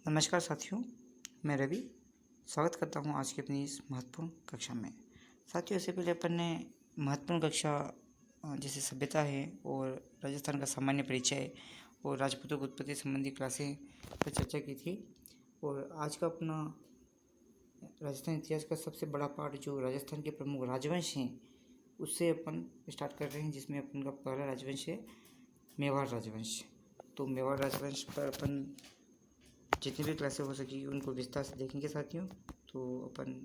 नमस्कार साथियों, मैं रवि स्वागत करता हूं आज की अपनी इस महत्वपूर्ण कक्षा में। साथियों, इससे पहले अपन ने महत्वपूर्ण कक्षा जैसे सभ्यता है और राजस्थान का सामान्य परिचय और राजपूतों की उत्पत्ति संबंधी क्लासें पर चर्चा की थी। और आज का अपना राजस्थान इतिहास का सबसे बड़ा पार्ट जो राजस्थान के प्रमुख राजवंश हैं उससे अपन स्टार्ट कर रहे हैं, जिसमें अपन का पहला राजवंश है मेवाड़ राजवंश। तो मेवाड़ राजवंश पर अपन जितनी भी क्लासें हो सकी उनको विस्तार से देखेंगे साथियों। तो अपन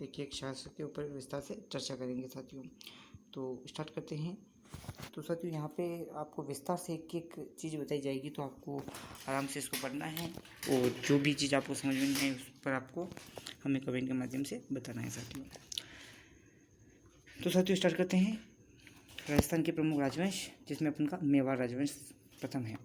एक एक शासक के ऊपर विस्तार से चर्चा करेंगे साथियों। तो स्टार्ट करते हैं। तो साथियों, यहाँ पे आपको विस्तार से एक एक चीज़ बताई जाएगी, तो आपको आराम से इसको पढ़ना है और जो भी चीज़ आपको समझ में नहीं है उस पर आपको हमें कमेंट के माध्यम से बताना है साथियों। तो साथियों, स्टार्ट करते हैं। राजस्थान के प्रमुख राजवंश जिसमें अपन का मेवाड़ राजवंश प्रथम है।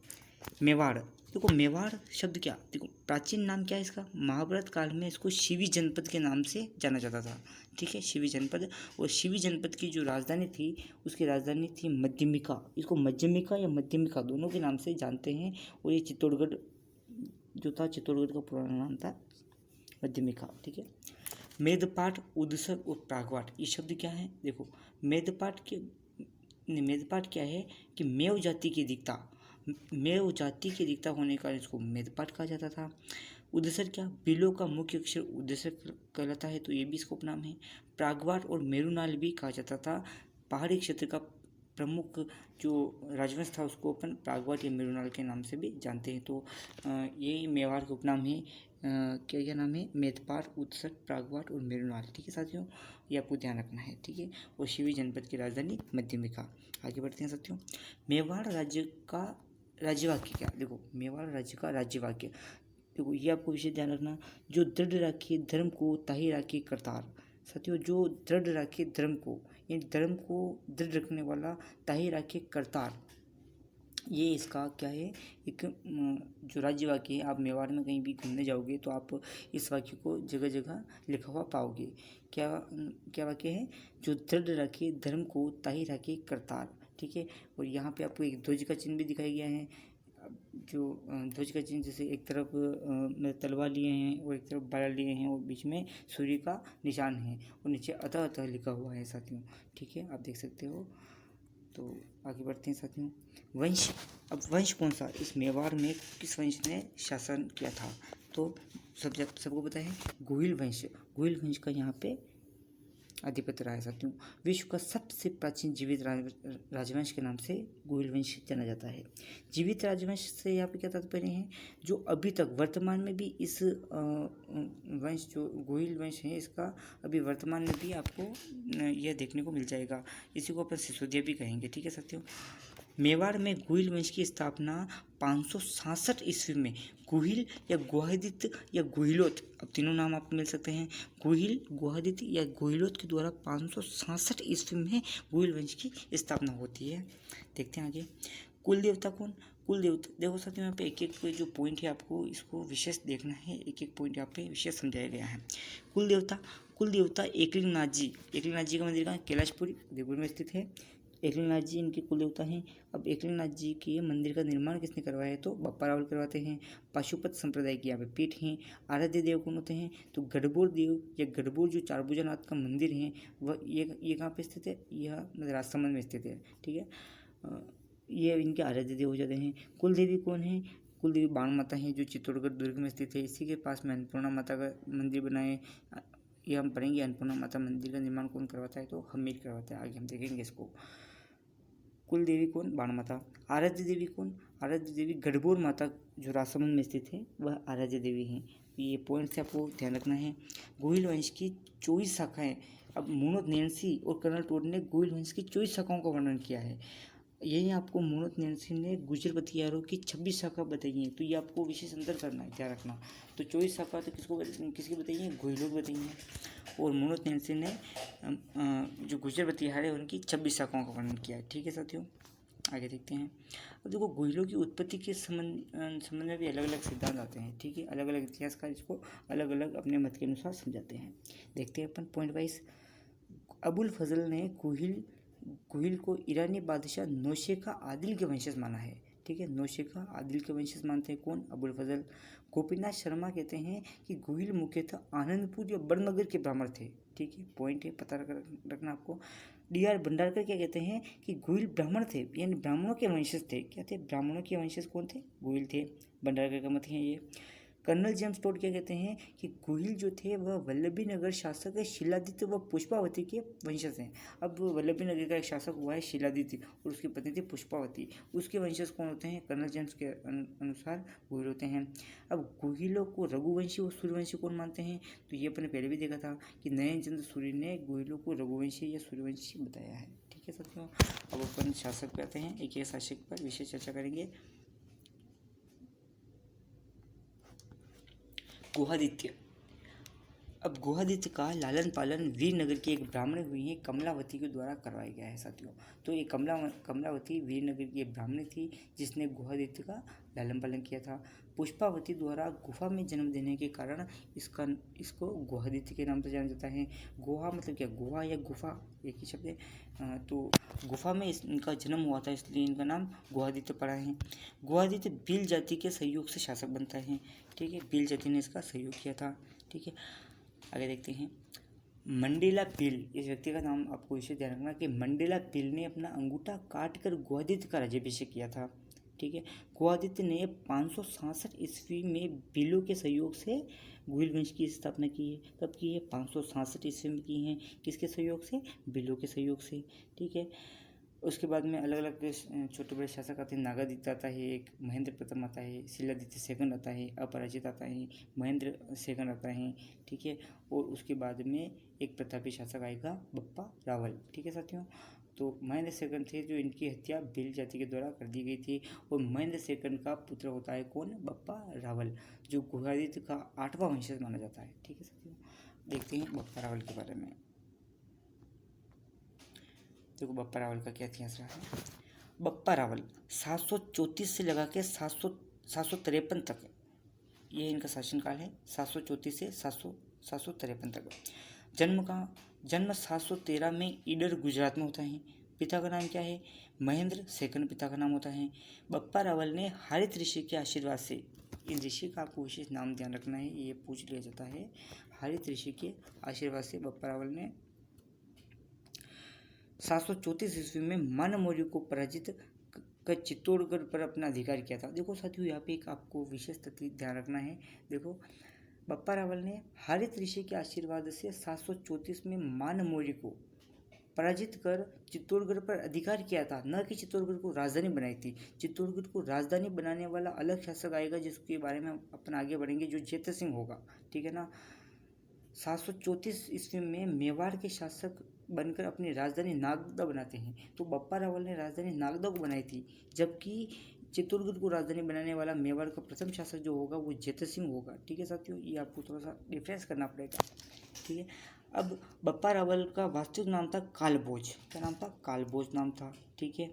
मेवाड़, देखो मेवाड़ शब्द क्या, देखो प्राचीन नाम क्या है इसका, महाभारत काल में इसको शिवी जनपद के नाम से जाना जाता था। ठीक है, शिवी जनपद। और शिवी जनपद की जो राजधानी थी उसकी राजधानी थी मध्यमिका। इसको मध्यमिका या मध्यमिका दोनों के नाम से जानते हैं। और ये चित्तौड़गढ़ जो था, चित्तौड़गढ़ का पुराना नाम था मध्यमिका। ठीक है। मेदपाट, उदसर और प्रागवाट, ये शब्द क्या है, देखो मेदपाट क्या है कि मेव जाति की दिखता, मेव जाति की दिखता होने का इसको मेदपाट कहा जाता था। उदसर क्या, बिलों का मुख्य अक्षर उदसर कहलाता है, तो ये भी इसको उपनाम है। प्रागवाट और मेरुनाल भी कहा जाता था। पहाड़ी क्षेत्र का प्रमुख जो राजवंश था उसको अपन प्रागवाट या मेरुनाल के नाम से भी जानते हैं। तो ये मेवाड़ के उपनाम है। क्या क्या नाम है, मेदपाट, उदसर, प्रागवाट और मेरुनाल। ठीक है साथियों, ये आपको ध्यान रखना है। ठीक है। और शिवी जनपद की राजधानी मध्यमिका। आगे बढ़ते हैं साथियों। मेवाड़ राज्य का राज्यवाक्य क्या, देखो मेवाड़ राज्य का राज्यवाक्य, देखो ये आपको विशेष ध्यान रखना, जो दृढ़ राखे धर्म को ताहि राखे करतार। साथियों, जो दृढ़ राखे धर्म को, इन धर्म को दृढ़ रखने वाला, ताहि राखे करतार, ये इसका क्या है, एक जो राज्य वाक्य है। आप मेवाड़ में कहीं भी घूमने जाओगे तो आप इस वाक्य को जगह जगह लिखा हुआ पाओगे। क्या क्या वाक्य है, जो दृढ़ रखे धर्म को ताहि राखे करतार। ठीक है। और यहाँ पे आपको एक ध्वज का चिन्ह भी दिखाया गया है। जो ध्वज का चिन्ह जैसे एक तरफ तलवार लिए हैं और एक तरफ बाला लिए हैं और बीच में सूर्य का निशान है और नीचे अतः अतः लिखा हुआ है साथियों। ठीक है, आप देख सकते हो। तो आगे बढ़ते हैं साथियों। वंश, अब वंश कौन सा, इस मेवाड़ में किस वंश ने शासन किया था, तो सबको पता है गोहिल वंश। गोहिल वंश का यहाँ पे अधिपत्य रहा है साथियों। विश्व का सबसे प्राचीन जीवित राजवंश के नाम से गोहिल वंश जाना जाता है। जीवित राजवंश से यहाँ पे क्या तात्पर्य है, जो अभी तक वर्तमान में भी इस वंश जो गोहिल वंश है इसका अभी वर्तमान में भी आपको यह देखने को मिल जाएगा। इसी को अपन सिसोदिया भी कहेंगे। ठीक है साथियों। मेवाड़ में गोहिल वंश की स्थापना 567 ईस्वी में गोहिल या गुहादित्य या गोहिलोत, अब तीनों नाम आपको मिल सकते हैं, गोहिल, गुहादित्य या गोहिलोत के द्वारा 567 ईस्वी में गोहिल वंश की स्थापना होती है। देखते हैं आगे। कुल देवता कौन, कुल देवता, देखो साथियों यहाँ पे एक एक जो पॉइंट है आपको इसको विशेष देखना है। एक एक पॉइंट यहाँ पे विशेष समझाया गया है। कुल देवता, कुल देवता एकलिंगनाथ जी, एकलिंगनाथ जी का मंदिर कहाँ, कैलाशपुरी उदयपुर में स्थित है। एकलिंगनाथ जी इनके कुल देवता हैं। अब एकलिंगनाथ जी के मंदिर का निर्माण किसने करवाया है, तो बप्पा रावल करवाते हैं। पाशुपत संप्रदाय की यहाँ पे पीठ हैं। आराध्य देव कौन होते हैं, तो गढ़बोर देव या गढ़बोर जो चारभुजानाथ का मंदिर है वह ये कहाँ पे स्थित है, यह मतलब राजसमंद में स्थित है। ठीक है। ये इनके आराध्य देव हो जाते हैं। कुल देवी कौन है, कुल देवी बाण माता है जो चित्तौड़गढ़ दुर्ग में स्थित है। इसी के पास में अन्नपूर्णा माता का मंदिर बनाए, ये हम पढ़ेंगे। अन्नपूर्णा माता मंदिर का निर्माण कौन करवाता है, तो हमीर करवाता है। आगे हम देखेंगे इसको। कुल देवी कौन, बाण माता। आराध्य देवी कौन, आराध्य देवी गढ़बोर माता जो राजसमंद में स्थित है वह आराध्य देवी हैं। ये पॉइंट से आपको ध्यान रखना है। गोहिल वंश की 24 शाखाएं, अब मुनोत नैन्सी और कर्नल टोड ने गोहिल वंश की 24 शाखाओं का वर्णन किया है। यही आपको मुनोत नैन्सी ने गुजर बतियारों की 26 शाखा बताई है। तो ये आपको विशेष अंतर करना है, ध्यान रखना। तो 24 शाखा तो किसकी बताई है, गोहिलों की बताई है। और मुनोत नैन्सी ने जो गुजर बतिहार है उनकी 26 शाखाओं का वर्णन किया है। ठीक है साथियों, आगे देखते हैं। अब देखो गोहिलों की उत्पत्ति के संबंध में भी अलग अलग सिद्धांत आते हैं। ठीक है, अलग अलग इतिहासकार इसको अलग अलग अपने मत के अनुसार समझाते हैं। देखते हैं अपन पॉइंट वाइज। अबुल फजल ने गोहिल को ईरानी बादशाह नौशे का आदिल के वंशज माना है। ठीक है। नौशिका आदिल के वंशज मानते हैं कौन? अबुल फजल। गोपीनाथ शर्मा कहते हैं कि गोहिल मुख्यतः आनंदपुर या बड़नगर के ब्राह्मण थे, ठीक है, पॉइंट है, पता रखना आपको। डी.आर. भंडारकर क्या कहते हैं कि गोहिल ब्राह्मण थे, यानी ब्राह्मणों के वंशज थे। क्या थे? ब्राह्मणों के वंशज कौन थे? गोहिल थे। भंडारकर का मत है ये। कर्नल जेम्स टोड क्या कहते हैं कि गोहिल जो थे वह वल्लभी नगर शासक शिलादित्य व पुष्पावती के वंशज हैं। अब वल्लभी नगर का एक शासक हुआ है शिलादित्य और उसकी पत्नी थी पुष्पावती, उसके वंशज कौन होते हैं? कर्नल जेम्स के अनुसार गोहिल होते हैं। अब गोहिलों को रघुवंशी और सूर्यवंशी कौन मानते हैं? तो ये अपने पहले भी देखा था कि नयन चंद्र सूर्य ने गोहिलों को रघुवंशी या सूर्यवंशी बताया है, ठीक है साथियों। अब अपन शासक पे आते हैं, एक शासक पर विशेष चर्चा करेंगे। गुहादित्य। अब गुहादित्य का लालन पालन वीरनगर की एक ब्राह्मणी हुई है कमलावती के द्वारा करवाया गया है साथियों। तो ये कमलावती वीरनगर की एक ब्राह्मणी थी जिसने गुहादित्य का लालन पालन किया था। पुष्पावती द्वारा गुफा में जन्म देने के कारण इसको गुहादित्य के नाम से जाना जाता है। गुहा मतलब क्या? गुहा या गुफा एक ही शब्द है। तो गुफा में इनका जन्म हुआ था, इसलिए इनका नाम गुहादित्य पड़ा है। गुहादित्य भील जाति के सहयोग से शासक बनता है, ठीक है, भील जाति ने इसका सहयोग किया था, ठीक है। आगे देखते हैं। मंडेला पील, इस व्यक्ति का नाम आपको इसे ध्यान रखना कि मंडेला पील ने अपना अंगूठा काटकर गुहादित्य का राज्याभिषेक किया था, ठीक है। गुहादित्य ने 567 ईस्वी में भीलों के सहयोग से गोहिल वंश की स्थापना की है। कब की है? 567 ईस्वी में की है। किसके सहयोग से? भीलों के सहयोग से, ठीक है। उसके बाद में अलग अलग छोटे बड़े शासक आते हैं। नागादित्य आता है, एक महेंद्र प्रथम आता है, शिलादित्य सेकंड आता है, अपराजित आता है, महेंद्र सेकंड आता है, ठीक है। और उसके बाद में एक प्रतापी शासक आएगा बप्पा रावल, ठीक है साथियों। तो महेंद्र सेकंड थे जो इनकी हत्या भील जाति के द्वारा कर दी गई थी। और महेंद्र सेकंड का पुत्र होता है कौन? बप्पा रावल, जो गुहादित्य का 8वां वंशज माना जाता है, ठीक है साथियों। देखते हैं बप्पा रावल के बारे में। देखो बप्पा रावल का क्या इतिहास रहा है। बप्पा रावल 734 से लगा के 753 तक, ये इनका शासनकाल है। 734 से 753 तक। जन्म 713 में ईडर गुजरात में होता है। पिता का नाम क्या है? महेंद्र सेकंड पिता का नाम होता है। बप्पा रावल ने हारित ऋषि के आशीर्वाद से, इन ऋषि का आपको विशेष नाम ध्यान रखना है, ये पूछ लिया जाता है। हारित ऋषि के आशीर्वाद से बप्पा रावल ने 734 ईस्वी में मान मौर्य को पराजित कर चित्तौड़गढ़ पर अपना अधिकार किया था। देखो साथियों, यहाँ पे एक आपको विशेष तथ्य ध्यान रखना है। देखो बप्पा रावल ने हारित ऋषि के आशीर्वाद से 734 में मान मौर्य को पराजित कर चित्तौड़गढ़ पर अधिकार किया था, न कि चित्तौड़गढ़ को राजधानी बनाई थी। चित्तौड़गढ़ को राजधानी बनाने वाला अलग शासक आएगा जिसके बारे में अपन आगे बढ़ेंगे, जो जेत सिंह होगा, ठीक है ना। 734 ईस्वी में मेवाड़ के शासक बनकर अपनी राजधानी नागदा बनाते हैं। तो बप्पा रावल ने राजधानी नागदा को बनाई थी, जबकि चित्तौड़गढ़ को राजधानी बनाने वाला मेवाड़ का प्रथम शासक जो होगा वो जेत सिंह होगा, ठीक है साथियों। ये आपको थोड़ा सा डिफरेंस करना पड़ेगा, ठीक है। अब बप्पा रावल का वास्तविक नाम था कालभोज। क्या नाम था? कालभोज नाम था, ठीक है।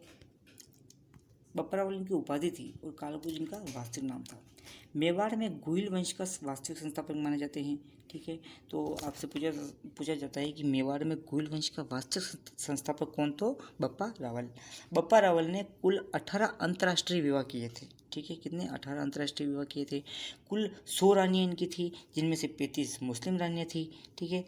बप्पा रावल इनकी उपाधि थी और कालभोज इनका वास्तविक नाम था। मेवाड़ में गोहिल वंश का वास्तविक संस्थापक माने जाते हैं, ठीक है। तो आपसे पूछा जाता है कि मेवाड़ में गोहिल वंश का वास्तविक संस्थापक कौन? तो बप्पा रावल। बप्पा रावल ने कुल 18 अंतर्राष्ट्रीय विवाह किए थे, ठीक है। कितने? 18 अंतर्राष्ट्रीय विवाह किए थे। कुल 100 रानियाँ इनकी थी, जिनमें से 35 मुस्लिम रानियाँ थी, ठीक है।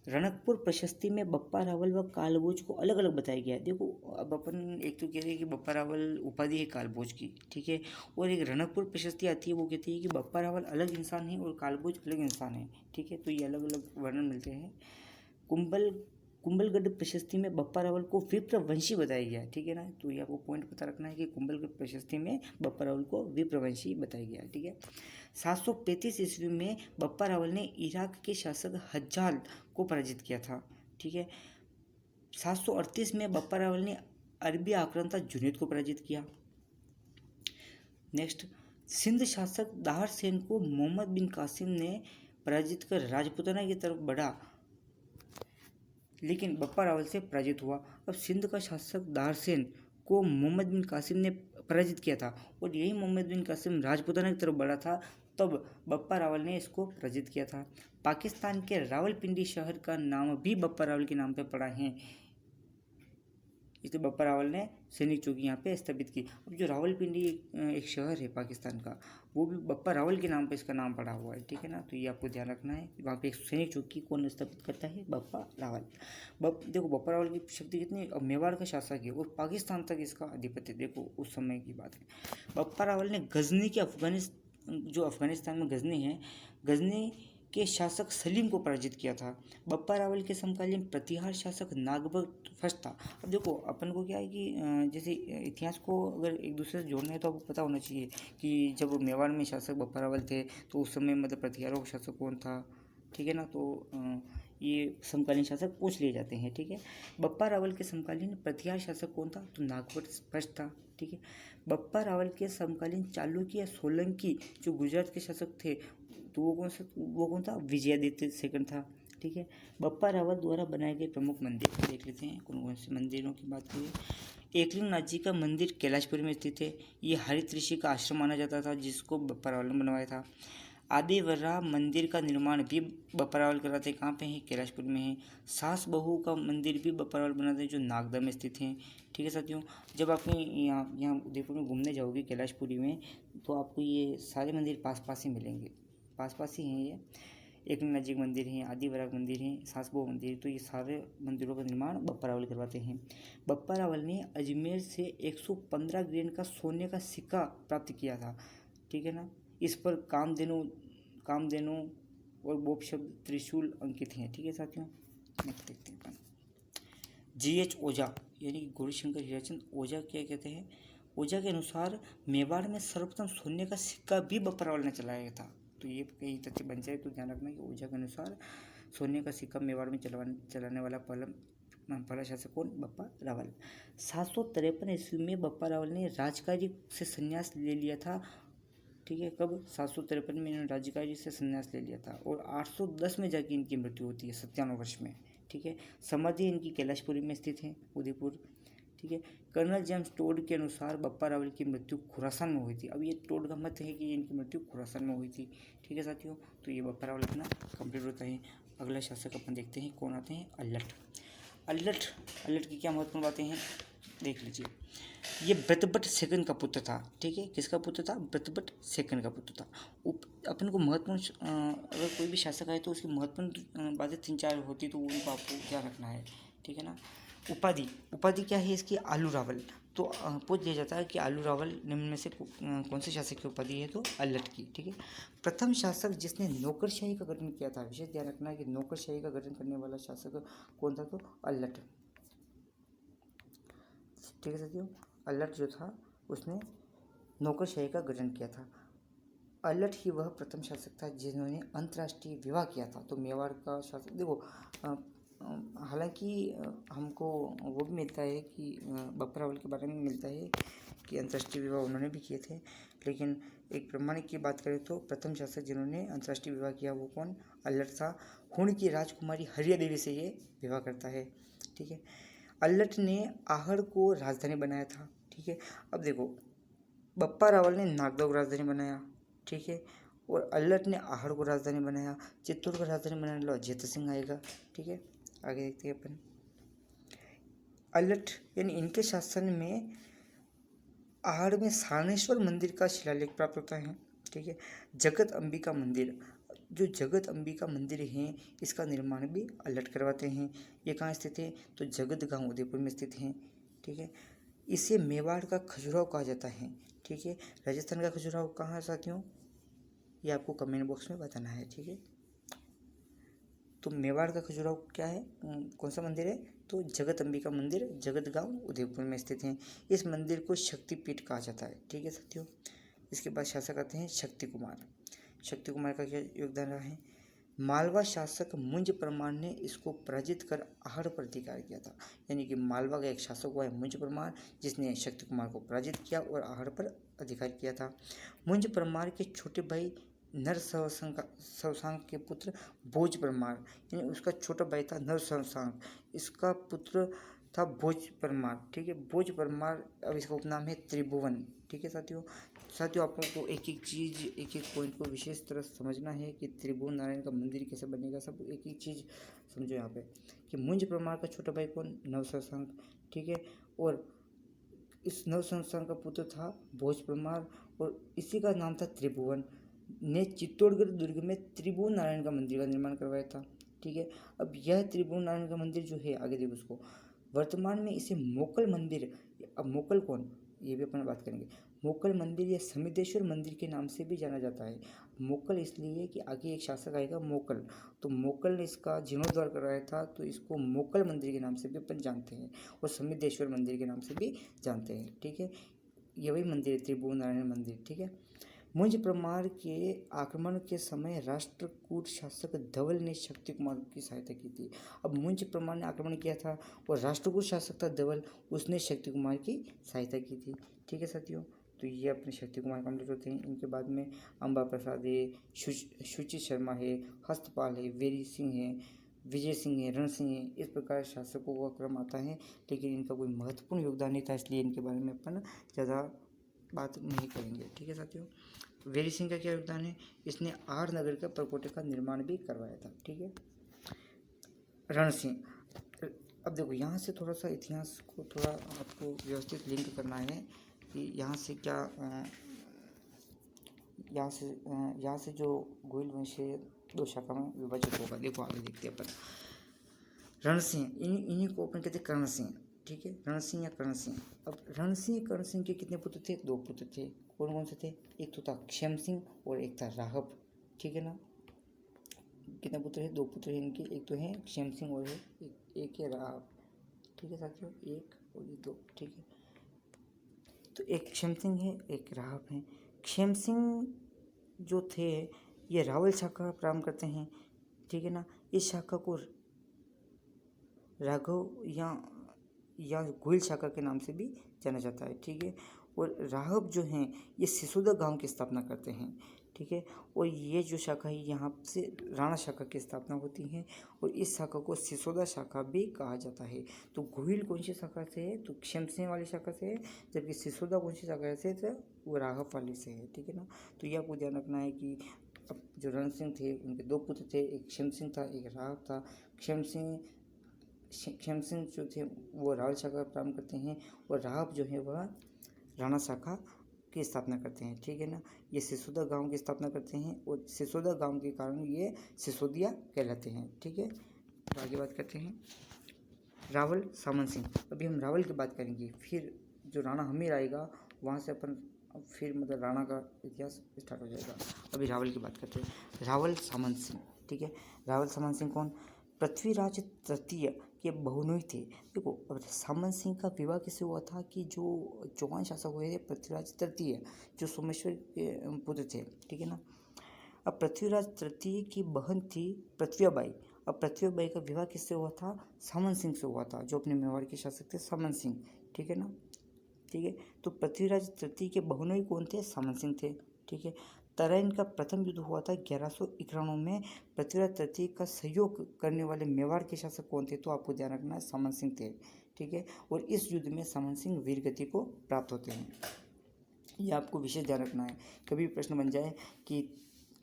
रणकपुर प्रशस्ति में बप्पा रावल व कालभोज को अलग अलग बताया गया है। देखो अब अपन एक तो कह रहे हैं कि बप्पा रावल उपाधि है कालभोज की, ठीक है। और एक रणकपुर प्रशस्ति आती है, वो कहती है कि बप्पा रावल अलग इंसान है और कालभोज अलग इंसान है, ठीक है। तो ये अलग अलग वर्णन मिलते हैं। कुंभलगढ़ प्रशस्ति में बप्पा रावल को विप्रवंशी बताया गया, ठीक है ना। तो ये आपको पॉइंट पता रखना है कि कुंभलगढ़ प्रशस्ति में बप्पा रावल को विप्रवंशी बताया गया, ठीक है। 735 ईस्वी में बप्पा रावल ने इराक के शासक हज्जाल को पराजित किया था, ठीक है। 738 में बप्पा रावल ने अरबी आक्रांता जुनैद को पराजित किया। नेक्स्ट, सिंध शासक दाहर सेन को मोहम्मद बिन कासिम ने पराजित कर राजपूताना की तरफ बढ़ा, लेकिन बप्पा रावल से पराजित हुआ। अब सिंध का शासक दाहर सेन को मोहम्मद बिन कासिम ने पराजित किया था और यही मोहम्मद बिन कासिम राजपूताना की तरफ बढ़ा था, तब बप्पा रावल ने इसको पराजित किया था। पाकिस्तान के रावलपिंडी शहर का नाम भी बप्पा रावल के नाम पर पड़ा है। इसलिए बप्पा रावल ने सैनिक चौकी यहाँ पे स्थापित की। अब जो रावलपिंडी एक शहर है पाकिस्तान का, वो भी बप्पा रावल के नाम पे इसका नाम पड़ा हुआ है, ठीक है ना। तो ये आपको ध्यान रखना है। वहाँ पे एक सैनिक चौकी कौन स्थापित करता है? बप्पा रावल। देखो बप्पा रावल की शक्ति कितनी, अब मेवाड़ का शासक है और पाकिस्तान तक इसका अधिपत्य, देखो उस समय की बात है। बप्पा रावल ने गजनी के जो अफगानिस्तान में गजनी है, गजनी के शासक सलीम को पराजित किया था। बप्पा रावल के समकालीन प्रतिहार शासक नागबख्त फर्स्ट था। अब देखो अपन को क्या है कि जैसे इतिहास को अगर एक दूसरे से जोड़ना है तो आपको पता होना चाहिए कि जब मेवाड़ में शासक बप्पा रावल थे तो उस समय मतलब प्रतिहारों का शासक कौन था, ठीक है ना। तो ये समकालीन शासक पूछ लिए जाते हैं, ठीक है। बप्पा रावल के समकालीन प्रतिहार शासक कौन था? तो नागबख्त फर्स्ट था, ठीक है। बप्पा रावल के समकालीन चालुक्य या सोलंकी जो गुजरात के शासक थे तो वो कौन था? विजयादित्य सेकंड था, ठीक है। बप्पा रावल द्वारा बनाए गए प्रमुख मंदिर देख लेते हैं, कौन कौन से मंदिरों की बात करें। एकलिंगनाथ जी का मंदिर कैलाशपुरी में स्थित है। ये हरित ऋषि का आश्रम माना जाता था जिसको बप्पा रावल ने बनवाया था। आदि वराह मंदिर का निर्माण भी बप्पा रावल कराते हैं। कहाँ पे है? कैलाशपुर में है। सास बहू का मंदिर भी बप्पा रावल बनाते हैं जो नागदा में स्थित है, ठीक है साथियों। जब आप यहाँ उदयपुर में घूमने जाओगे कैलाशपुरी में तो आपको ये सारे मंदिर पास पास ही मिलेंगे, पास पास ही हैं ये। एकलिंगनाथ जी मंदिर है, आदि वराह मंदिर है, सास बहू मंदिर, तो ये सारे मंदिरों का निर्माण बप्पा रावल करवाते हैं। बप्पा रावल ने अजमेर से 115 ग्रेन का सोने का सिक्का प्राप्त किया था, ठीक है ना। इस पर कामधेनु और बोप शब्द त्रिशूल अंकित हैं, ठीक है साथियों। नेक्स्ट देखते हैं। GH ओझा यानी कि गौरीशंकर हीराचंद ओझा क्या कहते हैं? ओझा के अनुसार मेवाड़ में सर्वप्रथम सोने का सिक्का भी बप्पा रावल ने चलाया था। तो ये कई तथ्य बन जाए तो ध्यान रखना कि ओझा के अनुसार सोने का सिक्का मेवाड़ में चलाने वाला पहला शासक कौन? बप्पा रावल। 753 ईस्वी में बप्पा रावल ने राजकार्य से संन्यास ले लिया था, ठीक है। कब? 753 में इन्होंने राजकार्य से संन्यास ले लिया था और 810 में जाके इनकी मृत्यु होती है, 57 वर्ष में, ठीक है। समाधि इनकी कैलाशपुरी में स्थित है, उदयपुर, ठीक है। कर्नल जेम्स टोड के अनुसार बप्पा रावल की मृत्यु खुरासान में हुई थी। अब ये टोड का मत है कि इनकी मृत्यु खुरासान में हुई थी, ठीक है साथियों। तो ये बप्पा रावल अपना कंप्लीट होता है। अगला शासक अपन देखते हैं कौन आते हैं? अल्लट की क्या महत्वपूर्ण बातें हैं देख लीजिए। ये ब्रतबट सेकंड का पुत्र था, ठीक है। किसका पुत्र था? ब्रतबट सेकंड का पुत्र था। अपन को महत्वपूर्ण अगर कोई भी शासक आए तो उसकी महत्वपूर्ण बातें 3-4 होती तो उनको आपको ध्यान रखना है, ठीक है ना। उपाधि क्या है इसकी? आलू रावल। तो पूछ लिया जाता है कि आलू रावल निम्न में से कौन से शासक की उपाधि है? तो अल्लट की, ठीक है। प्रथम शासक जिसने नौकरशाही का गठन किया था, विशेष ध्यान रखना है कि नौकरशाही का गठन करने वाला शासक कौन था? तो अल्लट, ठीक है साथियों। अल्लट जो था उसने नौकरशाही का गठन किया था। अल्लट ही वह प्रथम शासक था जिन्होंने अंतर्राष्ट्रीय विवाह किया था। तो मेवाड़ का शासक देखो, हालांकि हमको वो भी मिलता है कि बप्पा रावल के बारे में मिलता है कि अंतर्राष्ट्रीय विवाह उन्होंने भी किए थे, लेकिन एक प्रमाणिक की बात करें तो प्रथम शासक जिन्होंने अंतर्राष्ट्रीय विवाह किया वो कौन? अल्लट था। हुण की राजकुमारी हरिया देवी से ये विवाह करता है, ठीक है। अल्लट ने आहड़ को राजधानी बनाया था, ठीक है। अब देखो बप्पा रावल ने नागदा को राजधानी बनाया, ठीक है, और अल्लट ने आहड़ को राजधानी बनाया। चित्तौड़ को राजधानी बनाने वाला अजित सिंह आएगा, ठीक है। आगे देखते हैं अपन। अल्लट यानी इनके शासन में आहड़ में सारनेश्वर मंदिर का शिलालेख प्राप्त होता है, ठीक है। जगत अंबिका मंदिर, जो जगत अंबिका मंदिर है इसका निर्माण भी अल्लट करवाते हैं। ये कहाँ स्थित है? तो जगत गांव उदयपुर में स्थित है, ठीक है। इसे मेवाड़ का खजुराहो कहा जाता है, ठीक है। राजस्थान का खजुराहो कहाँ है साथियों? ये आपको कमेंट बॉक्स में बताना है, ठीक है। तो मेवाड़ का खजुराहो क्या है? कौन सा मंदिर है? तो जगत अंबिका मंदिर जगत गांव उदयपुर में स्थित है। इस मंदिर को शक्तिपीठ कहा जाता है, ठीक है साथियों। इसके बाद शासक आते हैं शक्ति कुमार का क्या योगदान रहा है? मालवा शासक मुंज परमार ने इसको पराजित कर आहड़ पर अधिकार किया था। यानी कि मालवा का एक शासक हुआ है मुंज परमार जिसने शक्ति कुमार को पराजित किया और आहड़ पर अधिकार किया था। मुंज परमार के छोटे भाई नर सवसांग के पुत्र भोज परमार, यानी उसका छोटा भाई था नर सवसांग, इसका पुत्र था भोज परमार, ठीक है। भोज परमार, अब इसका उपनाम है त्रिभुवन, ठीक है साथियों। आप लोगों को एक एक पॉइंट को विशेष तरह समझना है कि त्रिभुवन नारायण का मंदिर कैसे बनेगा, सब एक चीज़ समझो यहाँ पे कि मुंज परमार का छोटा भाई कौन? नव सवसांग, ठीक है। और इस नव संस्थान का पुत्र था भोज परमार और इसी का नाम था त्रिभुवन ने चित्तौड़गढ़ दुर्ग में त्रिभुवन नारायण का मंदिर का निर्माण करवाया था। ठीक है, अब यह त्रिभुवन नारायण का मंदिर जो है, आगे देखो उसको, वर्तमान में इसे मोकल मंदिर, अब मोकल कौन, ये भी अपन बात करेंगे। मोकल मंदिर या समिदेश्वर मंदिर के नाम से भी जाना जाता है। मोकल इसलिए कि आगे एक शासक आएगा मोकल, तो मोकल ने इसका जीर्णोद्धार करवाया था, तो इसको मोकल मंदिर के नाम से भी अपन जानते हैं और समिदेश्वर मंदिर के नाम से भी जानते हैं। ठीक है, ये वही मंदिर है त्रिभुवन नारायण मंदिर। ठीक है, मुंज परमार के आक्रमण के समय राष्ट्रकूट शासक धवल ने शक्ति कुमार की सहायता की थी। अब मुंज परमार ने आक्रमण किया था और राष्ट्रकूट शासक था धवल, उसने शक्ति कुमार की सहायता की थी। ठीक है साथियों, तो ये अपने शक्ति कुमार कंप्लीट होते हैं। इनके बाद में अंबा प्रसाद है, शुचि शर्मा है, हस्तपाल है, वेरी सिंह है, विजय सिंह है, रण सिंह है, इस प्रकार शासकों का क्रम आता है। लेकिन इनका कोई महत्वपूर्ण योगदान नहीं था, इसलिए इनके बारे में अपन ज़्यादा बात नहीं करेंगे। ठीक है साथियों, वेरी सिंह का क्या योगदान है, इसने आर नगर का परकोटे का निर्माण भी करवाया था। ठीक है, रण सिंह, अब देखो यहाँ से थोड़ा सा इतिहास को थोड़ा आपको व्यवस्थित लिंक करना है कि यहाँ से क्या यहाँ से जो गोइल वंश है दो शाखा में विभाजित होगा। देखो आगे देखते हैं अपन। रण सिंह, इन्हीं को अपन कहते हैं कर्ण सिंह। ठीक है, रण सिंह या कर्ण सिंह। अब रण सिंह कर्ण सिंह के कितने पुत्र थे, दो पुत्र थे। कौन कौन से थे, एक तो था क्षेम सिंह और एक था राहब। ठीक है ना, कितने पुत्र हैं, दो पुत्र हैं इनके, एक तो है क्षेम सिंह और एक है राहब। ठीक है साथियों, एक और ये दो। ठीक है, तो एक क्षेम सिंह है, एक राहब है। क्षेम सिंह जो थे ये रावल शाखा का प्रारंभ करते हैं। ठीक है ना, इस शाखा को राघव या गोइल शाखा के नाम से भी जाना जाता है। ठीक है, और राहब जो हैं ये सिसोदा गांव की स्थापना करते हैं। ठीक है, और ये जो शाखा है यहाँ से राणा शाखा की स्थापना होती है और इस शाखा को सिसोदा शाखा भी कहा जाता है। तो गोइल कौन सी शाखा से है, तो क्षेम सिंह वाली शाखा से है, जबकि सिसोदा कौन सी शाखा से है, तो वो राहब वाली से है। ठीक है ना, तो ये आपको ध्यान रखना है कि अब जो रण सिंह थे उनके दो पुत्र थे, एक क्षेम सिंह था, एक राहब था। क्षेम सिंह जो थे वो रावल शाखा प्रारंभ करते हैं और राहब जो है वह राणा शाखा की स्थापना करते हैं। ठीक है ना, ये सिसोदा गांव की स्थापना करते हैं और सिसोदा गांव के कारण ये सिसोदिया कहलाते हैं। ठीक है, तो आगे बात करते हैं रावल सामंत सिंह। अभी हम रावल की बात करेंगे, फिर जो राणा हमीर आएगा वहाँ से अपन फिर मतलब राणा का इतिहास स्टार्ट हो जाएगा। अभी रावल की बात करते हैं, रावल सामंत सिंह। ठीक है, रावल सामंत सिंह कौन, पृथ्वीराज तृतीय के बहुनोई थे। देखो, अब सामंत सिंह का विवाह किससे हुआ था कि जो चौहान शासक हुए थे पृथ्वीराज तृतीय, जो सोमेश्वर के पुत्र थे। ठीक है ना, अब पृथ्वीराज तृतीय की बहन थी पृथ्वीबाई। अब पृथ्वीबाई का विवाह किससे हुआ था, सामंत सिंह से हुआ था, जो अपने मेवाड़ के शासक थे सामंत सिंह। ठीक है ना, ठीक है, तो पृथ्वीराज तृतीय के बहुनोई कौन थे, सामंत सिंह थे। ठीक है, तराइन का प्रथम युद्ध हुआ था 1191 में। पृथ्वीराज तृतीय का सहयोग करने वाले मेवाड़ के शासक कौन थे, तो आपको ध्यान रखना है सामंत सिंह थे। ठीक है, और इस युद्ध में सामंत सिंह वीरगति को प्राप्त होते हैं। ये आपको विशेष ध्यान रखना है, कभी प्रश्न बन जाए कि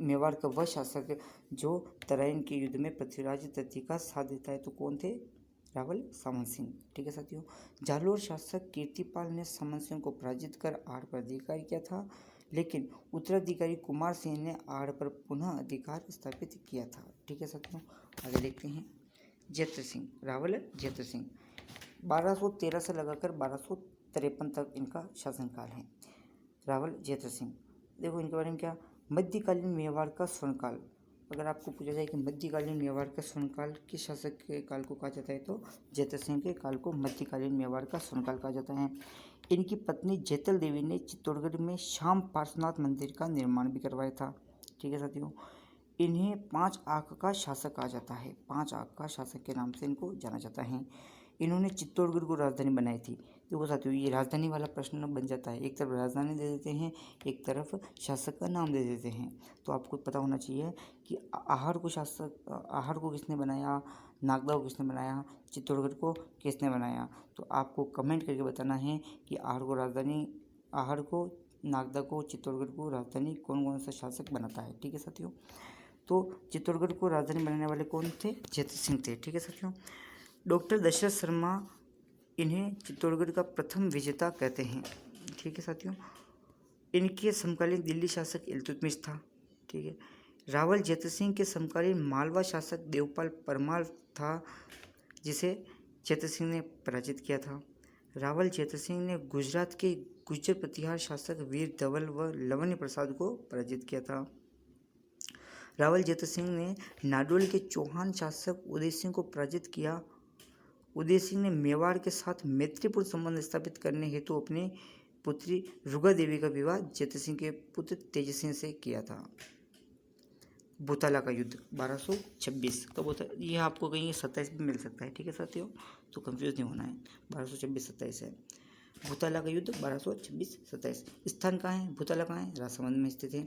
मेवाड़ का वह शासक जो तराइन के युद्ध में पृथ्वीराज तृतीय का साथ देता है, तो कौन थे, रावल सामंत सिंह। ठीक है साथियों, जालोर शासक कीर्तिपाल ने सामंत सिंह को पराजित कर आड़ पर अधिकार किया था, लेकिन उत्तराधिकारी कुमार सिंह ने आड़ पर पुनः अधिकार स्थापित किया था। ठीक है साथियों, आगे देखते हैं जैत्र सिंह, रावल जैत्र सिंह 1213 से लगाकर 1253 तक इनका शासनकाल है। रावल जैत्र सिंह, देखो इनके बारे में क्या, मध्यकालीन मेवाड़ का स्वर्णकाल। अगर आपको पूछा जाए कि मध्यकालीन मेवाड़ का स्वर्णकाल किस शासक के काल को कहा जाता है, तो जैत्र सिंह के काल को मध्यकालीन मेवाड़ का स्वर्णकाल कहा जाता है। इनकी पत्नी जैतल देवी ने चित्तौड़गढ़ में श्याम पार्श्वनाथ मंदिर का निर्माण भी करवाया था। ठीक है साथियों, इन्हें 5 आंख का शासक कहा जाता है, 5 आंख का शासक के नाम से इनको जाना जाता है। इन्होंने चित्तौड़गढ़ को राजधानी बनाई थी। देखो साथियों, ये राजधानी वाला प्रश्न बन जाता है, एक तरफ राजधानी दे देते हैं, एक तरफ शासक का नाम दे देते हैं। तो आपको पता होना चाहिए कि आहड़ को किसने बनाया, नागदा को किसने बनाया, चित्तौड़गढ़ को किसने बनाया। तो आपको कमेंट करके बताना है कि आहड़ को, नागदा को, चित्तौड़गढ़ को राजधानी कौन कौन सा शासक बनाता है। ठीक है साथियों, तो चित्तौड़गढ़ को राजधानी बनाने वाले कौन थे, जैत्र सिंह थे। ठीक है साथियों, डॉक्टर दशरथ शर्मा इन्हें चित्तौड़गढ़ का प्रथम विजेता कहते हैं। ठीक है साथियों। इनके समकालीन दिल्ली शासक इल्तुतमिश था। ठीक है। रावल जैत सिंह के समकालीन मालवा शासक देवपाल परमार था, जिसे जैत सिंह ने पराजित किया था। रावल जैत सिंह ने गुजरात के गुर्जर प्रतिहार शासक वीर धवल व लवन्य प्रसाद को पराजित किया था। रावल जैत सिंह ने नाडोल के चौहान शासक उदय सिंह को पराजित किया। उदय सिंह ने मेवाड़ के साथ मैत्रीपूर्ण संबंध स्थापित करने हेतु अपनी पुत्री रुगा देवी का विवाह जैत सिंह के पुत्र तेज सिंह से किया था। भूताला का युद्ध 1226 कब होता है? ये आपको कहीं 27 में मिल सकता है। ठीक है साथियों, तो कंफ्यूज नहीं होना है। 1226-27 है भूताला का युद्ध। 1226-27 स्थान कहाँ है? भूताला कहाँ है? राजसमंद में स्थित है।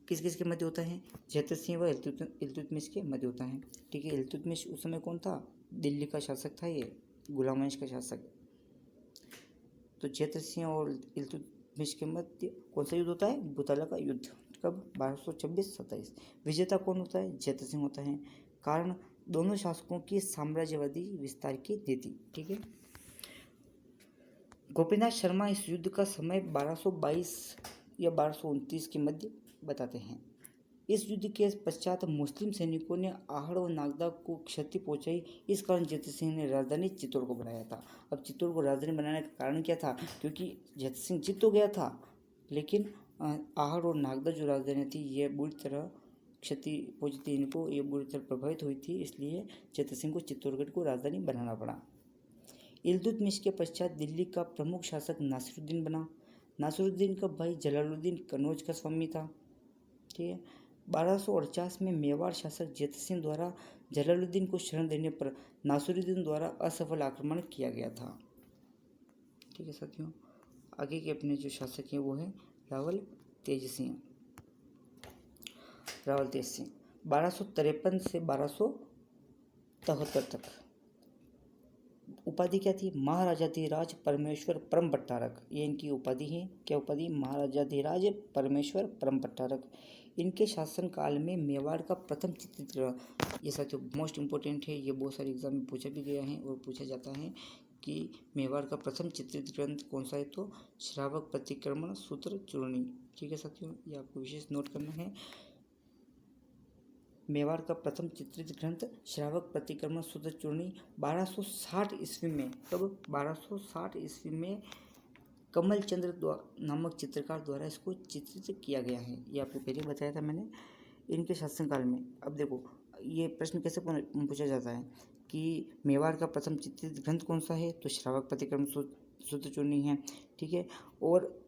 किस किस के मध्य होता है? जैत सिंह व इल्तुतमिश के मध्य होता है। ठीक है। इल्तुतमिश उस समय कौन था? दिल्ली का शासक था, ये गुलाम वंश का शासक। तो जैत सिंह और इल्तुतमिश के मध्य कौन सा युद्ध होता है? भूताला का युद्ध। कब? 1226-27। विजेता कौन होता है? जैत सिंह होता है। कारण दोनों शासकों की साम्राज्यवादी विस्तार की नीति। ठीक है। गोपीनाथ शर्मा इस युद्ध का समय 1222 या 1229 के मध्य बताते हैं। इस युद्ध के पश्चात मुस्लिम सैनिकों ने आहड़ और नागदा को क्षति पहुंचाई। इस कारण जैत सिंह ने राजधानी चित्तौड़ को बनाया था। अब चित्तौड़ को राजधानी बनाने का कारण क्या था? क्योंकि जैत सिंह जीत तो गया था, लेकिन आहड़ और नागदा जो राजधानी थी ये बुरी तरह क्षति पहुंची थी इनको, ये बुरी तरह प्रभावित हुई थी, इसलिए जैत सिंह को चित्तौड़गढ़ को राजधानी बनाना पड़ा। इल्तुतमिश के पश्चात दिल्ली का प्रमुख शासक नासिरुद्दीन बना। नासिरुद्दीन का भाई जलालुद्दीन कन्नौज का स्वामी था। ठीक है। 1248 में मेवाड़ शासक जैत सिंह द्वारा जलालुद्दीन को शरण देने पर नासिरुद्दीन द्वारा असफल आक्रमण किया गया था। ठीक है साथियों। आगे के अपने जो शासक हैं वो है रावल तेज सिंह। रावल तेज सिंह 1253 से 1273 तक। उपाधि क्या थी? महाराजाधिराज परमेश्वर परम भट्टारक, ये इनकी उपाधि है। क्या उपाधि? महाराजाधिराज परमेश्वर परम भट्टारक। इनके शासनकाल में मेवाड़ का प्रथम चित्रित, ये साथियों मोस्ट इम्पोर्टेंट है, ये बहुत सारे एग्जाम में पूछा भी गया है और पूछा जाता है कि मेवाड़ का प्रथम चित्रित ग्रंथ कौन सा है? तो श्रावक प्रतिक्रमण सूत्र चूर्णी। ठीक है साथियों, ये आपको विशेष नोट करना है। मेवाड़ का प्रथम चित्रित ग्रंथ श्रावक प्रतिक्रमण सूत्र चूर्णी 1260 ईस्वी में। कब? 1260 ईस्वी में कमल चंद्र नामक चित्रकार द्वारा इसको चित्रित किया गया है। ये आपको पहले बताया था मैंने इनके शासनकाल में। अब देखो ये प्रश्न कैसे पूछा जाता है कि मेवाड़ का प्रथम चित्रित ग्रंथ कौन सा है? तो श्रावक प्रतिक्रमण सूत्र चूर्णी है। ठीक है। और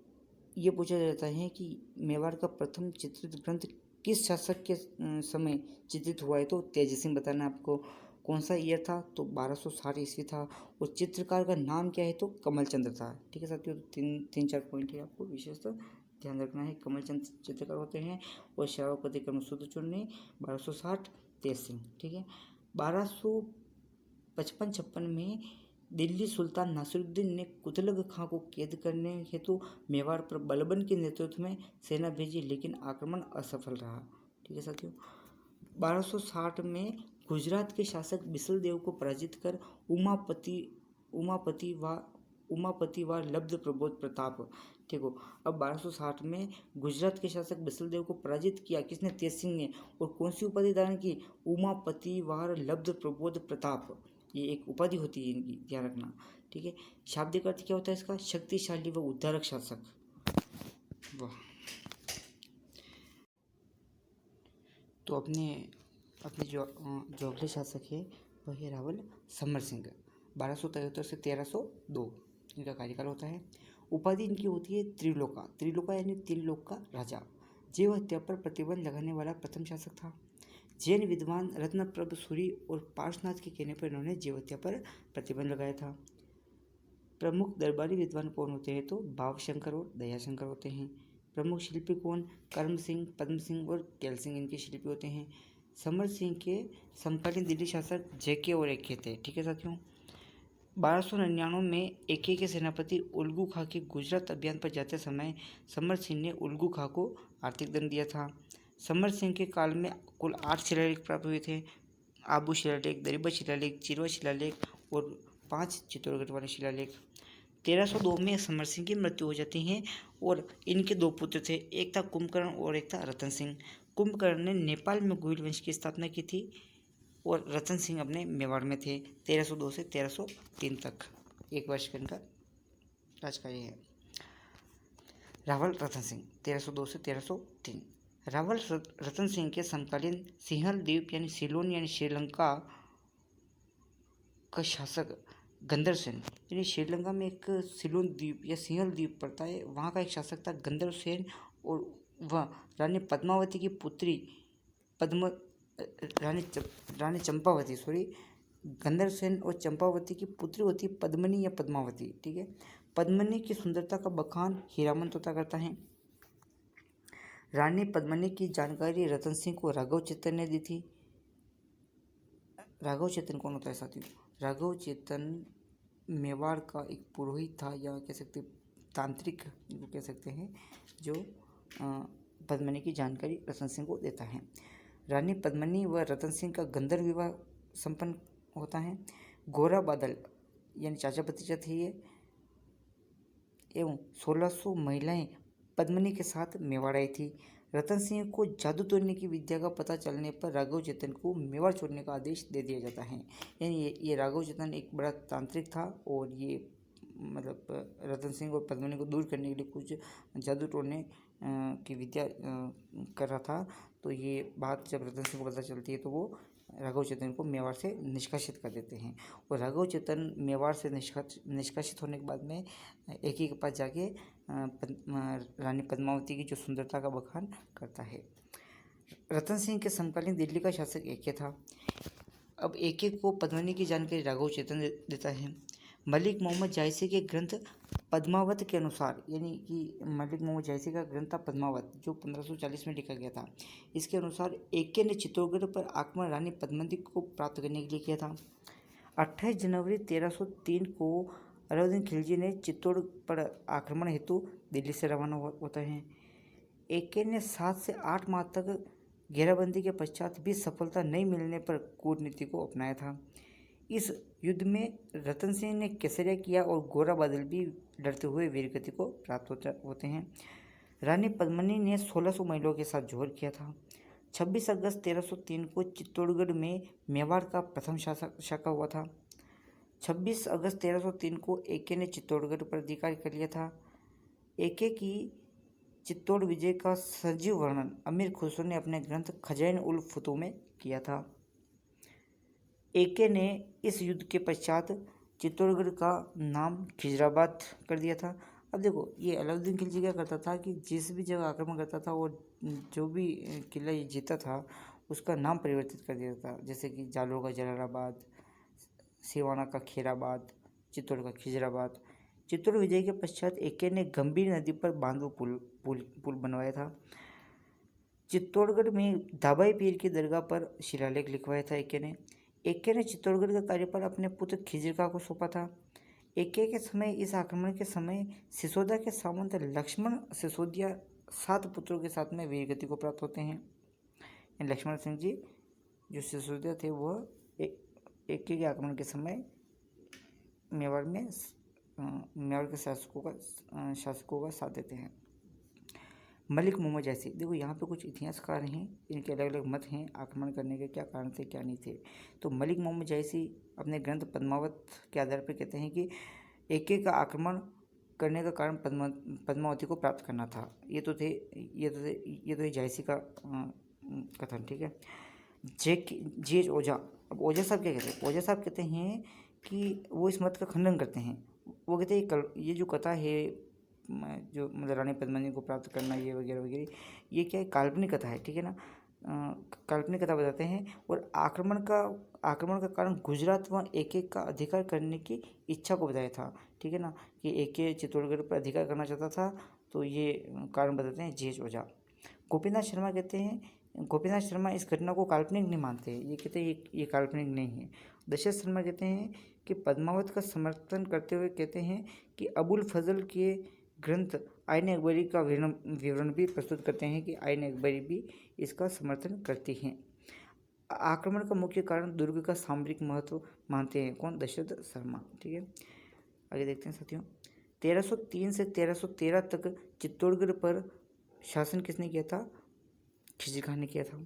ये पूछा जाता है कि मेवाड़ का प्रथम चित्रित ग्रंथ किस शासक के समय चित्रित हुआ है? तो तेज सिंह बताना है आपको। कौन सा ईयर था? तो 1260 ईस्वी था। और चित्रकार का नाम क्या है? तो कमल चंद्र था। ठीक है साथियों, तीन चार पॉइंट है आपको विशेषतः ध्यान रखना है। कमल चंद्र चित्रकार होते हैं और श्रावक प्रतिक्रमण सूत्र चूर्णी 1260 तेज सिंह। ठीक है। 1255-56 में दिल्ली सुल्तान नासिरुद्दीन ने कुतलग खां को कैद करने हेतु मेवाड़ पर बलबन के नेतृत्व में सेना भेजी, लेकिन आक्रमण असफल रहा। ठीक है साथियों। 1260 में गुजरात के शासक बिसल देव को पराजित कर उमापति व लब्ध प्रबोध प्रताप। ठीक हो। अब 1260 में गुजरात के शासक बिसल देव को पराजित किया किसने? तेज सिंह ने। और कौन सी उपाधि धारण की? उमापति व लब्ध प्रबोध प्रताप। ये एक उपाधि होती है इनकी, ध्यान रखना। ठीक है। शाब्दिक अर्थ क्या होता है इसका? शक्तिशाली व उद्धारक शासक। वाह। तो अपने जो अगले शासक है वह है रावल समर सिंह। 1273 से 1302 इनका कार्यकाल होता है। उपाधि इनकी होती है त्रिलोका। त्रिलोका यानी तीन लोक का राजा। जैव हत्या पर प्रतिबंध लगाने वाला प्रथम शासक था। जैन विद्वान रत्नप्रभ सूरी और पार्श्वनाथ के कहने पर इन्होंने जैव हत्या पर प्रतिबंध लगाया था। प्रमुख दरबारी विद्वान कौन होते हैं? तो भावशंकर और दयाशंकर होते हैं। प्रमुख शिल्पी कौन? कर्म सिंह, पद्म सिंह और कैल सिंह इनके शिल्पी होते हैं। समर सिंह के समकालीन दिल्ली शासक जेके और एके थे। ठीक है साथियों। 1299 में एके के सेनापति उल्गू खां के गुजरात अभियान पर जाते समय समर सिंह ने उल्गू खां को आर्थिक दंड दिया था। समर सिंह के काल में कुल 8 शिलालेख प्राप्त हुए थे। आबू शिलालेख, दरिबा शिलालेख, चिरवा शिलालेख और 5 चित्तौड़गढ़ वाले शिलालेख। 1302 में समर सिंह की मृत्यु हो जाती है और इनके 2 पुत्र थे, एक था कुंभकर्ण और एक था रतन सिंह। कुंभकर्ण ने नेपाल में गोइल वंश की स्थापना की थी और रतन सिंह अपने मेवाड़ में थे 1302 से 1303 तक। 1 वर्ष का इनका राजकार्य है। रावल रतन सिंह 1302 से 1303। रावल रतन सिंह के समकालीन सिंहल द्वीप यानी सिलोन यानी श्रीलंका का शासक गंधर्व सेन, यानी श्रीलंका में एक सिलोन द्वीप या सिंहल द्वीप पड़ता है, वहाँ का एक शासक था गंधर्व सेन और वह रानी पद्मावती की पुत्री रानी चंपावती गंधर्व सेन और चंपावती की पुत्री होती है पद्मिनी या पद्मावती। ठीक है, पद्मिनी की सुंदरता का बखान हीरामन तोता करता है। रानी पद्मिनी की जानकारी रतन सिंह को राघव चेतन ने दी थी। राघव चेतन कौन होता है साथियों? राघव चेतन मेवाड़ का एक पुरोहित था या कह सकते तांत्रिक कह सकते हैं, जो पद्मिनी की जानकारी रतन सिंह को देता है। रानी पद्मिनी व रतन सिंह का गंधर्व विवाह संपन्न होता है। गोरा बादल यानी चाचा भतीजा थे ये, एवं 1600 महिलाएं पद्मिनी के साथ मेवाड़ आई थी। रतन सिंह को जादू तोड़ने की विद्या का पता चलने पर राघव चेतन को मेवाड़ छोड़ने का आदेश दे दिया जाता है। यानी ये राघव चेतन एक बड़ा तांत्रिक था और ये मतलब रतन सिंह और पद्मिनी को दूर करने के लिए कुछ जादू टोड़ने की विद्या कर रहा था। तो ये बात जब रतन सिंह को पता चलती है तो वो राघव चेतन को मेवाड़ से निष्कासित कर देते हैं। और राघव चेतन मेवाड़ से निष्कासित होने के बाद में एक ही के पास जाके रानी पद्मावती की जो सुंदरता का बखान करता है। रतन सिंह के समकालीन दिल्ली का शासक एके था। अब एके को पद्मिनी की जानकारी राघव चेतन देता है। मलिक मोहम्मद जायसी के ग्रंथ पद्मावत के अनुसार, यानी कि मलिक मोहम्मद जायसी का ग्रंथ था पद्मावत जो 1540 में लिखा गया था। इसके अनुसार एके ने चित्तौड़गढ़ पर आक्रमण रानी पद्मावती को प्राप्त करने के लिए किया था। 28 जनवरी 1303 को अलाउद्दीन खिलजी ने चित्तौड़ पर आक्रमण हेतु दिल्ली से रवाना होता है। एके ने 7 से 8 माह तक घेराबंदी के पश्चात भी सफलता नहीं मिलने पर कूटनीति को अपनाया था। इस युद्ध में रतन सिंह ने केसरिया किया और गोरा बादल भी डरते हुए वीरगति को प्राप्त होते हैं। रानी पद्मिनी ने 1600 महिलाओं के साथ जोहर किया था। 26 अगस्त 1303 को चित्तौड़गढ़ में मेवाड़ का प्रथम शाखा हुआ था। 26 अगस्त 1303 को एके ने चित्तौड़गढ़ पर अधिकार कर लिया था। एके की चित्तौड़ विजय का सजीव वर्णन अमीर खुसरो ने अपने ग्रंथ खजाइन उल फुतूह में किया था। एके ने इस युद्ध के पश्चात चित्तौड़गढ़ का नाम खिजराबाद कर दिया था। अब देखो ये अलाउद्दीन खिलजी क्या करता था कि जिस भी जगह आक्रमण करता था और जो भी किला ये जीता था उसका नाम परिवर्तित कर दिया था। जैसे कि जालोर का जलालाबाद, सिवाना का खैराबाद, चित्तौड़ का खिजराबाद। चित्तौड़ विजय के पश्चात एके ने गंभीर नदी पर बांध व पुल बनवाया था। चित्तौड़गढ़ में दाबाई पीर की दरगाह पर शिलालेख लिखवाया था एके ने चित्तौड़गढ़ का कार्यभार अपने पुत्र खिजरका को सौंपा था। एके के समय इस आक्रमण के समय सिसोदिया के सामंत लक्ष्मण सिसोदिया 7 पुत्रों के साथ में वीरगति को प्राप्त होते हैं। लक्ष्मण सिंह जी जो सिसोदिया थे वह एके के आक्रमण के समय मेवाड़ के शासकों का साथ देते हैं। मलिक मोहम्मद जायसी, देखो यहाँ पे कुछ इतिहासकार हैं, इनके अलग अलग मत हैं आक्रमण करने के क्या कारण थे क्या नहीं थे। तो मलिक मोहम्मद जायसी अपने ग्रंथ पद्मावत के आधार पर कहते हैं कि एके का आक्रमण करने का कारण पद्मावती को प्राप्त करना था। ये तो थे जायसी का कथन। ठीक है। जे ओझा, अब ओझा साहब क्या कहते हैं? ओझा साहब कहते हैं कि वो इस मत का खंडन करते हैं। वो कहते हैं ये जो कथा है जो मतलब रानी पद्मिनी को प्राप्त करना ये वगैरह वगैरह, ये क्या है, काल्पनिक कथा है। ठीक है ना, काल्पनिक कथा बताते हैं। और आक्रमण का कारण गुजरात व एके का अधिकार करने की इच्छा को बताया था। ठीक है ना, कि एके चित्तौड़गढ़ पर अधिकार करना चाहता था, तो ये कारण बताते हैं जे ओझा। गोपीनाथ शर्मा कहते हैं, गोपीनाथ शर्मा इस घटना को काल्पनिक नहीं मानते, ये कहते हैं ये काल्पनिक नहीं है। दशरथ शर्मा कहते हैं कि पद्मावत का समर्थन करते हुए कहते हैं कि अबुल फजल के ग्रंथ आईन अकबरी का विवरण भी प्रस्तुत करते हैं कि आईन अकबरी भी इसका समर्थन करती हैं। आक्रमण का मुख्य कारण दुर्ग का सामरिक महत्व मानते हैं कौन? दशरथ शर्मा। ठीक है, आगे देखते हैं साथियों। 1303 से 1313 तक चित्तौड़गढ़ पर शासन किसने किया था? खिजिर खान ने किया था।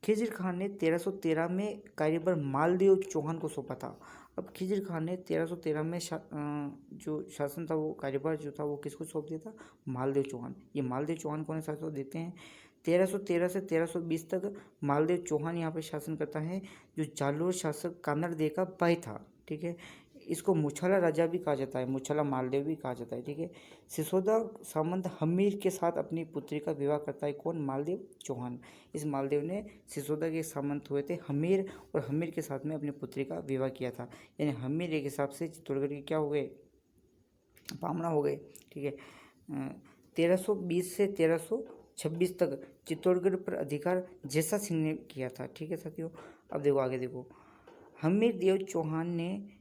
खिजिर खान ने 1313 में कार्यभार मालदेव चौहान को सौंपा था। अब खिजिर खान ने 1313 में जो शासन था वो कार्यभार जो था वो किसको सौंप दिया था? मालदेव चौहान। ये मालदेव चौहान कौन है साथियों? देखते हैं। 1313 से 1320 तक मालदेव चौहान यहाँ पे शासन करता है, जो जालोर शासक कानड़ देव का भाई था। ठीक है, इसको मुछाला राजा भी कहा जाता है, मुछाला मालदेव भी कहा जाता है। ठीक है, सिसोदा सामंत हमीर के साथ अपनी पुत्री का विवाह करता है कौन? मालदेव चौहान। इस मालदेव ने सिसोदा के सामंत हुए थे हमीर, और हमीर के साथ में अपनी पुत्री का विवाह किया था। यानी हमीर एक हिसाब से चित्तौड़गढ़ के क्या हो गए? पामना हो गए। ठीक है, 1320 से 1326 तक चित्तौड़गढ़ पर अधिकार जैसा सिंह ने किया था। ठीक है साथियों, अब देखो आगे देखो। हमीर देव चौहान ने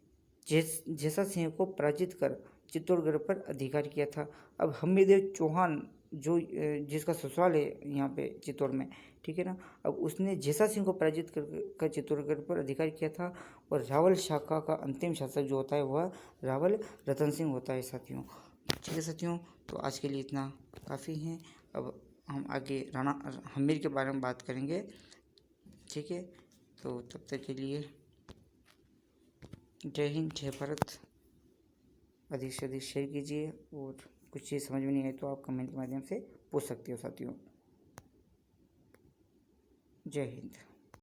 जैसा सिंह को पराजित कर चित्तौड़गढ़ पर अधिकार किया था। अब हमीरदेव चौहान जो जिसका ससुराल है यहाँ पे चित्तौड़ में, ठीक है ना, अब उसने जैसा सिंह को पराजित कर चित्तौड़गढ़ पर अधिकार किया था। और रावल शाखा का अंतिम शासक जो होता है वह रावल रतन सिंह होता है साथियों। ठीक है साथियों, तो आज के लिए इतना काफ़ी है। अब हम आगे राणा हमीर के बारे में बात करेंगे। ठीक है, तो तब तक के लिए जय हिंद, जय भारत। अधिक से अधिक शेयर कीजिए, और कुछ चीज़ समझ में नहीं आई तो आप कमेंट के माध्यम से पूछ सकते हो साथियों। जय हिंद।